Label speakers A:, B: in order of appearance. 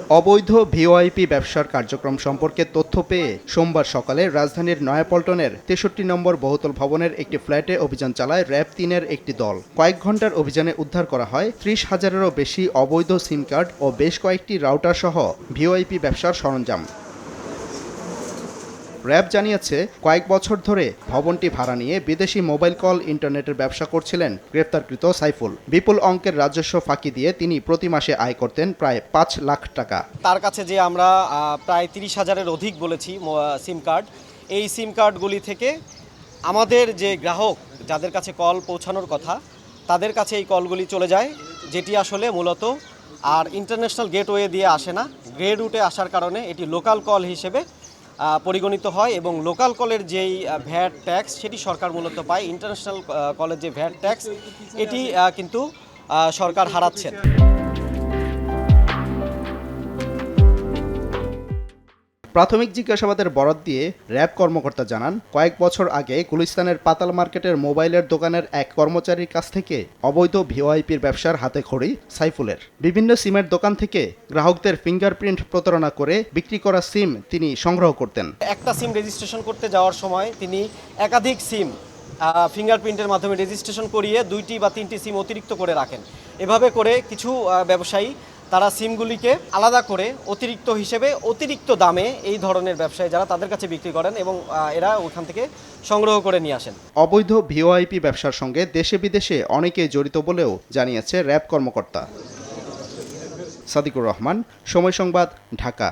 A: অবৈধ ভিওআইপি ব্যবসার কার্যক্রম সম্পর্কে তথ্য পেয়ে সোমবার সকালে রাজধানীর নয়াপল্টনের ৬৩ নম্বর বহুতল ভবনের একটি ফ্ল্যাটে অভিযান চালায় র্যাব ৩-এর একটি দল। কয়েক ঘন্টার অভিযানে উদ্ধার করা হয় ৩০,০০০-এরও বেশি অবৈধ সিম কার্ড ও বেশ কয়েকটি রাউটার সহ ভিওআইপি ব্যবসার সরঞ্জাম। র্যাব জানিয়েছে, কয়েক বছর ধরে ভবনটি ভাড়া নিয়ে বিদেশি মোবাইল কল ইন্টারনেটের ব্যবসা করছিলেন গ্রেপ্তারকৃত সাইফুল। বিপুল অঙ্কের রাজস্ব ফাঁকি দিয়ে তিনি প্রতি মাসে আয় করতেন প্রায় ৫ লাখ টাকা।
B: তার কাছে যে আমরা প্রায় ৩০,০০০-এর অধিক বলেছি সিম কার্ড, এই সিম কার্ডগুলি থেকে আমাদের যে গ্রাহক যাদের কাছে কল পৌঁছানোর কথা তাদের কাছে এই কলগুলি চলে যায়, যেটি আসলে মূলত আর ইন্টারন্যাশনাল গেটওয়ে দিয়ে আসে না। গ্রে রুটে আসার কারণে এটি লোকাল কল হিসেবে পরিগণিত হয় এবং লোকাল কলের যেই ভ্যাট ট্যাক্স সেটি সরকার মূলত পায়। ইন্টারন্যাশনাল কলের যে ভ্যাট ট্যাক্স এটি কিন্তু সরকার হারাচ্ছেন।
A: প্রাথমিক জিজ্ঞাসাবাদের বরাত দিয়ে র্যাব কর্মকর্তা জানান, কয়েক বছর আগে গুলিস্তানের পাতাল মার্কেটের মোবাইলের দোকানের এক কর্মচারীর কাছ থেকে অবৈধ ভিওআইপির ব্যবসার হাতে খড়ি সাইফুলের। বিভিন্ন সিমের দোকান থেকে গ্রাহকদের ফিঙ্গারপ্রিন্ট প্রতারণা করে বিক্রি করা সিম তিনি সংগ্রহ করতেন।
B: একটা সিম রেজিস্ট্রেশন করতে যাওয়ার সময় তিনি একাধিক সিম ফিঙ্গারপ্রিন্টের মাধ্যমে রেজিস্ট্রেশন করিয়ে 2টি বা 3টি সিম অতিরিক্ত করে রাখেন। এভাবে করে কিছু ব্যবসায়ী তারা সিমগুলিকে আলাদা করে অতিরিক্ত হিসেবে অতিরিক্ত দামে এই ধরনের ব্যবসায়ী যারা তাদের কাছে বিক্রি করেন এবং এরা ওখান থেকে সংগ্রহ করে নিয়ে আসেন।
A: অবৈধ ভিওআইপি ব্যবসার সঙ্গে দেশে বিদেশে অনেকেই জড়িত বলেও জানিয়েছে র্যাব কর্মকর্তা। সাদিকুর রহমান, সময় সংবাদ, ঢাকা।